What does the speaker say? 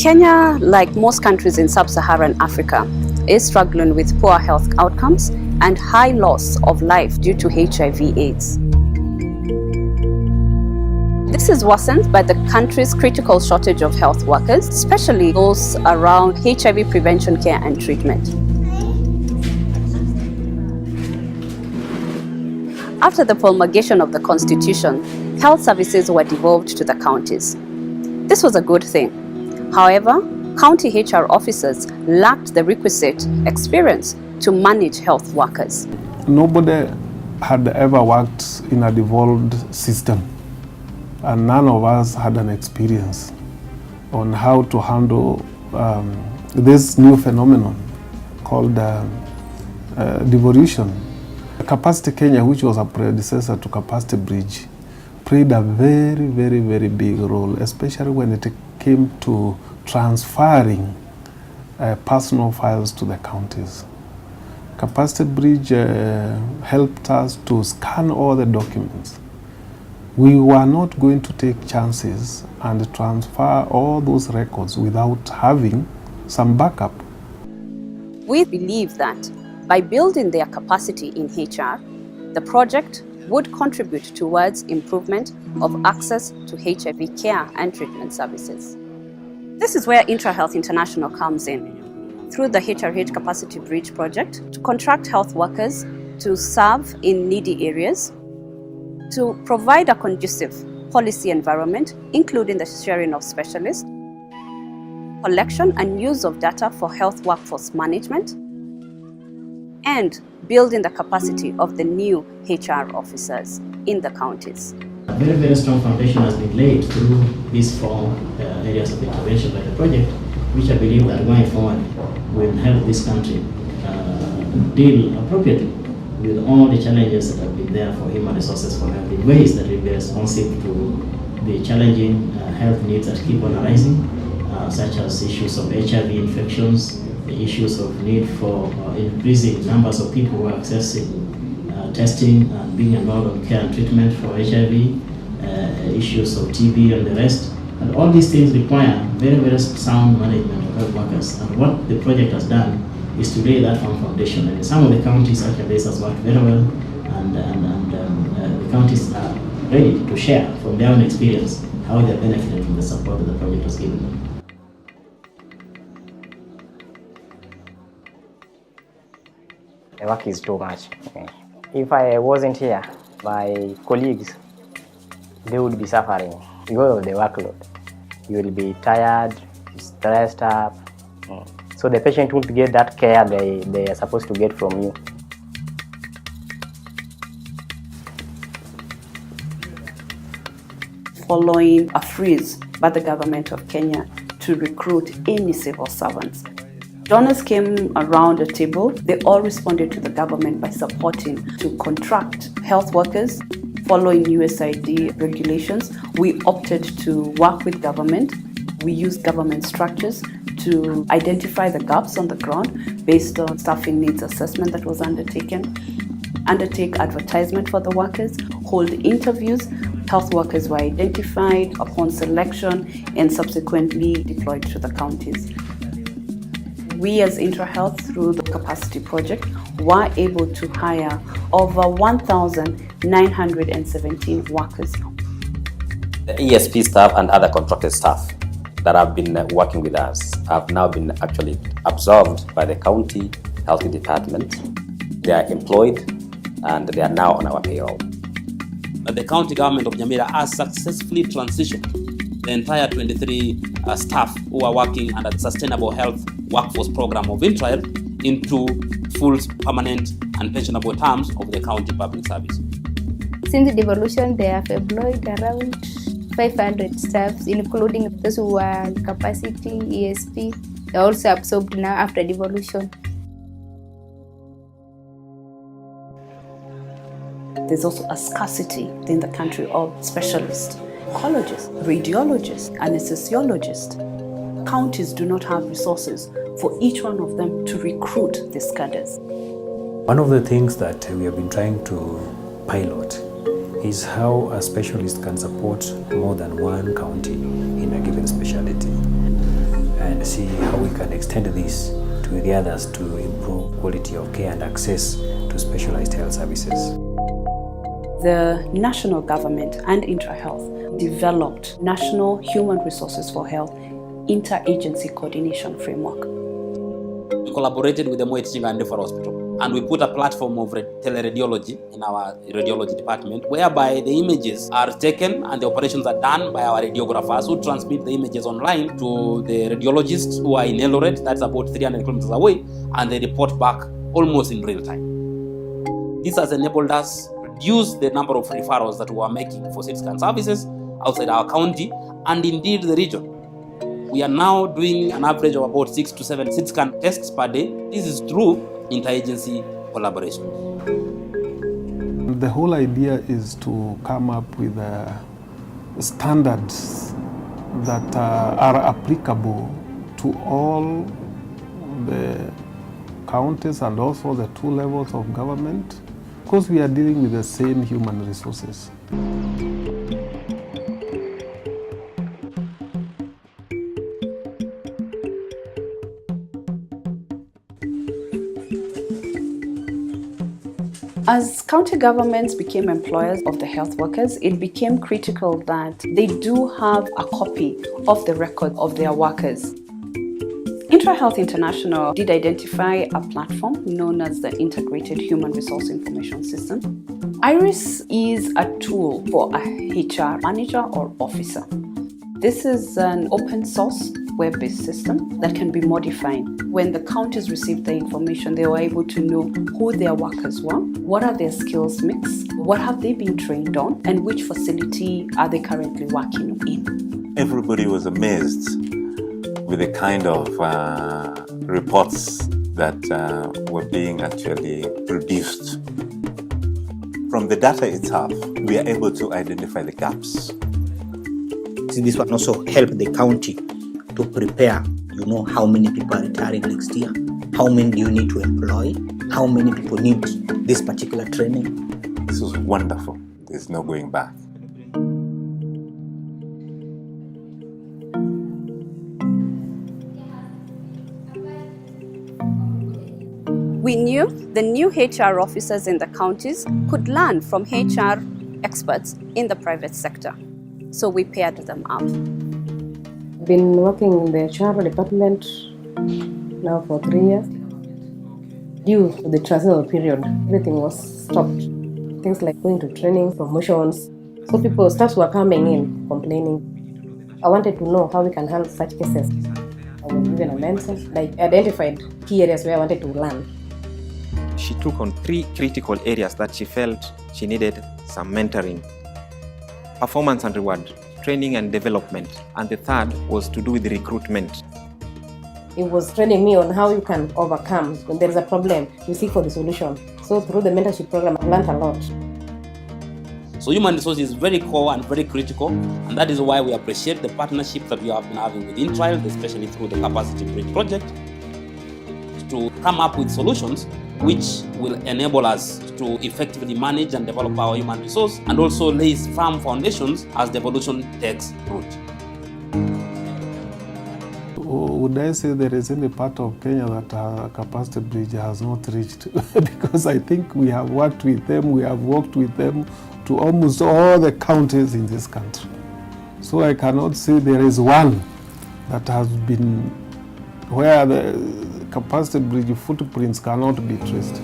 Kenya, like most countries in sub-Saharan Africa, is struggling with poor health outcomes and high loss of life due to HIV/AIDS. This is worsened by the country's critical shortage of health workers, especially those around HIV prevention care and treatment. After the promulgation of the Constitution, health services were devolved to the counties. This was a good thing. However, county HR officers lacked the requisite experience to manage health workers. Nobody had ever worked in a devolved system, and none of us had an experience on how to handle this new phenomenon called devolution. Capacity Kenya, which was a predecessor to Capacity Bridge, played a very, very, very big role, especially when it came to transferring personal files to the counties. Capacity Bridge helped us to scan all the documents. We were not going to take chances and transfer all those records without having some backup. We believe that by building their capacity in HR, the project would contribute towards improvement of access to HIV care and treatment services. This is where IntraHealth International comes in, through the HRH Capacity Bridge project, to contract health workers to serve in needy areas, to provide a conducive policy environment, including the sharing of specialists, collection and use of data for health workforce management, and building the capacity of the new HR officers in the counties. A very, very strong foundation has been laid through these four areas of intervention by the project, which I believe that going forward will help this country deal appropriately with all the challenges that have been there for human resources for health in ways that will be responsive to the challenging health needs that keep on arising, such as issues of HIV infections, the issues of need for increasing numbers of people who are accessing testing and being involved in care and treatment for HIV, issues of TB and the rest. And all these things require very, very sound management of health workers. And what the project has done is to lay that foundation. And in some of the counties, actually, this has worked very well, and the counties are ready to share from their own experience how they benefited from the support that the project has given them. The work is too much. If I wasn't here, my colleagues, they would be suffering because of the workload. You will be tired, stressed up. So the patient won't get that care they are supposed to get from you. Following a freeze by the government of Kenya to recruit any civil servants, donors came around the table. They all responded to the government by supporting to contract health workers. Following USAID regulations, we opted to work with government. We used government structures to identify the gaps on the ground based on staffing needs assessment that was undertaken, undertake advertisement for the workers, hold interviews. Health workers were identified upon selection and subsequently deployed to the counties. We as IntraHealth, through the Capacity Project, were able to hire over 1,917 workers. The ESP staff and other contracted staff that have been working with us have now been actually absorbed by the county health department. They are employed and they are now on our payroll. The county government of Nyamira has successfully transitioned the entire 23 staff who are working under the Sustainable Health Workforce Program of IntraHealth into full, permanent and pensionable terms of the county public service. Since the devolution, they have employed around 500 staffs, including those who are capacity, ESP. They are also absorbed now after devolution. There's also a scarcity in the country of specialists, oncologists, radiologists, anesthesiologists. Counties do not have resources for each one of them to recruit these cadres. One of the things that we have been trying to pilot is how a specialist can support more than one county in a given specialty. see how we can extend this to the others to improve quality of care and access to specialized health services. The national government and IntraHealth developed National Human Resources for Health Interagency Coordination Framework. We collaborated with the Moi Teaching and Referral Hospital, and we put a platform of teleradiology in our radiology department, whereby the images are taken and the operations are done by our radiographers, who transmit the images online to the radiologists who are in Eldoret, that's about 300 kilometers away, and they report back almost in real time. This has enabled us to reduce the number of referrals that we are making for CT scan services outside our county and indeed the region. We are now doing an average of about 6 to 7 CT scan tests per day. This is through interagency collaboration. The whole idea is to come up with standards that are applicable to all the counties and also the 2 levels of government, because we are dealing with the same human resources. As county governments became employers of the health workers, it became critical that they do have a copy of the record of their workers. IntraHealth International did identify a platform known as the Integrated Human Resource Information System. IRIS is a tool for a HR manager or officer. This is an open source web-based system that can be modified. When the counties received the information, they were able to know who their workers were, what are their skills mix, what have they been trained on, and which facility are they currently working in. Everybody was amazed with the kind of reports that were being actually produced. From the data itself, we are able to identify the gaps. This will also help the county to prepare, how many people are retiring next year, how many do you need to employ, how many people need this particular training. This is wonderful. There's no going back. We knew the new HR officers in the counties could learn from HR experts in the private sector. So we paired them up. Been working in the HR department now for 3 years. Due to the transitional period, everything was stopped. Things like going to training, promotions. So people, staffs were coming in complaining. I wanted to know how we can handle such cases. I was given a mentor, identified key areas where I wanted to learn. She took on 3 critical areas that she felt she needed some mentoring. Performance and reward, training and development, and the third was to do with recruitment. It was training me on how you can overcome when there is a problem, you seek for the solution. So through the mentorship program, I learned a lot. So human resources is very core and very critical, and that is why we appreciate the partnership that we have been having with IntraHealth, especially through the Capacity Bridge project, to come up with solutions which will enable us to effectively manage and develop our human resource and also lay firm foundations as the evolution takes root. Would I say there is any part of Kenya that Capacity Bridge has not reached? Because I think we have worked with them, we have worked with them to almost all the counties in this country. So I cannot say there is one that has been where the Capacity Bridge footprints cannot be traced.